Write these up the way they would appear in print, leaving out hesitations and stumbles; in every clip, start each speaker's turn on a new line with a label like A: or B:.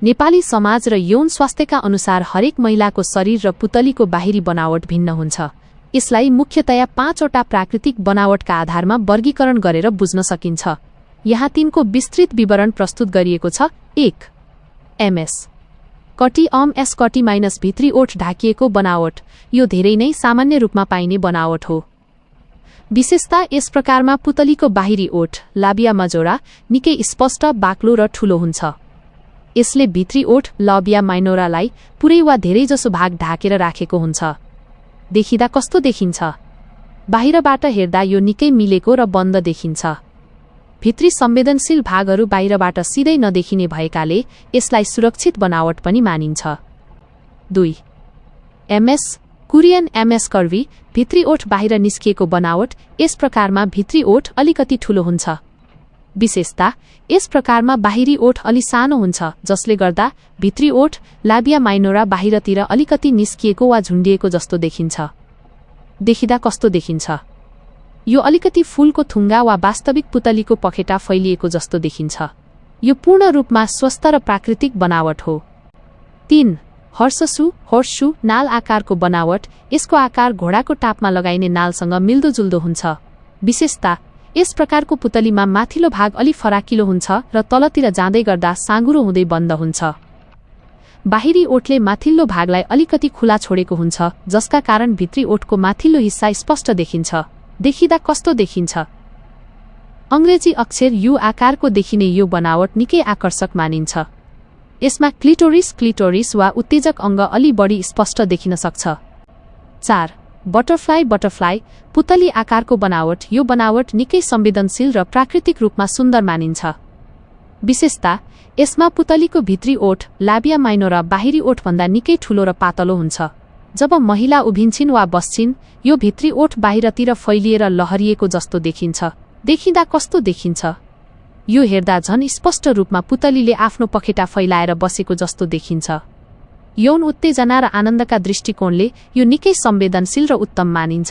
A: नेपाली समाज र यौन स्वास्थ्यका अनुसार हरेक महिलाको शरीर र पुतलीको बाहिरी बनावट भिन्न हुन्छ। यसलाई मुख्यतया 5 वटा प्राकृतिक बनावटका आधारमा वर्गीकरण गरेर बुझ्न सकिन्छ। यहाँ तिनको विस्तृत विवरण प्रस्तुत गरिएको छ। 1. एमएस कटी एस कटी माइनस भित्री ओठ ढाकिएको बनावट। यो धेरै नै सामान्य रूपमा पाइने बनावट हो। विशेषता यस प्रकारमा पुतलीको बाहिरी ओठ लाबिया मजोरा निकै स्पष्ट, बाक्लो र ठूलो हुन्छ। यसले भित्री ओठ लाबिया माइनोरालाई पुरै वा धेरैजसो भाग ढाकेर राखेको हुन्छ। देखिदा कस्तो देखिन्छ? बाहिरबाट हेर्दा यो निकै मिलेको र बन्द देखिन्छ। भित्री संवेदनशील भागहरू बाहिरबाट सिधै नदेखिने भएकाले यसलाई सुरक्षित बनावट पनि मानिन्छ। 2. एमएस कोरियन एमएस कर्वी भित्री ओठ बाहिर निस्किएको बनावट। यस प्रकारमा भित्री ओठ अलिकति ठूलो हुन्छ। विशेषता यस प्रकारमा बाहिरी ओठ अलि सानो हुन्छ, जसले गर्दा भित्री ओठ लाबिया माइनोरा बाहिरतिर अलिकति निस्किएको वा झुन्डिएको जस्तो देखिन्छ। देखिदा कस्तो देखिन्छ? यो अलिकति फूलको थुङ्गा वा वास्तविक पुतलीको पखेटा फैलिएको जस्तो देखिन्छ। यो पूर्ण रूपमा स्वस्थ र प्राकृतिक बनावट हो। 3. होर्सशू नाल आकारको बनावट। यसको आकार घोडाको टापमा लगाइने नालसँग मिल्दोजुल्दो हुन्छ। विशेषता यस प्रकारको पुतलीमा माथिल्लो भाग अलि फराकिलो हुन्छ र तलतिर जाँदै गर्दा साँगुरो हुँदै बन्द हुन्छ। बाहिरी ओठले माथिल्लो भागलाई अलिकति खुला छोडेको हुन्छ, जसका कारण भित्री ओठको माथिल्लो हिस्सा स्पष्ट देखिन्छ। देखिदा कस्तो देखिन्छ? अंग्रेजी अक्षर यू आकारको देखिने यो बनावट निकै आकर्षक मानिन्छ। यसमा क्लिटोरिस वा उत्तेजक अङ्ग अलि बढी स्पष्ट देखिन सक्छ। 4. बटरफ्लाई पुतली आकारको बनावट। यो बनावट निकै संवेदनशील र प्राकृतिक रूपमा सुन्दर मानिन्छ। विशेषता यसमा पुतलीको भित्री ओठ लाबिया माइनोरा बाहिरी ओठभन्दा निकै ठूलो र पातलो हुन्छ। जब महिला उभिन्छिन् वा बस्छिन्, यो भित्री ओठ बाहिरतिर फैलिएर लहरिएको जस्तो देखिन्छ। देखिदा कस्तो देखिन्छ? यो हेर्दा झन स्पष्ट रूपमा पुतलीले आफ्नो पखेटा फैलाएर बसेको जस्तो देखिन्छ। यौन उत्तेजना र आनन्दका दृष्टिकोणले यो निकै संवेदनशील र उत्तम मानिन्छ।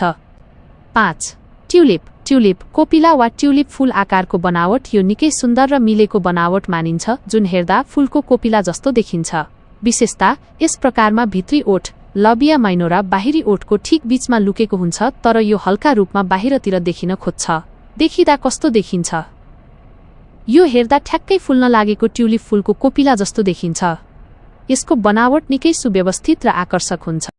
A: 5. ट्युलिप कोपिला वा ट्युलिप फूल आकारको बनावट। यो निकै सुन्दर र मिलेको बनावट मानिन्छ, जुन हेर्दा फूलको कोपिला जस्तो देखिन्छ। विशेषता यस प्रकारमा भित्री ओठ लाबिया माइनोरा बाहिरी ओठको ठिक बीचमा लुकेको हुन्छ, तर यो हल्का रूपमा बाहिरतिर देखिन खोज्छ। देखिदा कस्तो देखिन्छ? यो हेर्दा ठ्याक्कै फुल्न लागेको ट्युलिप फूलको कोपिला जस्तो देखिन्छ। यसको बनावट निकै सुव्यवस्थित र आकर्षक हुन्छ।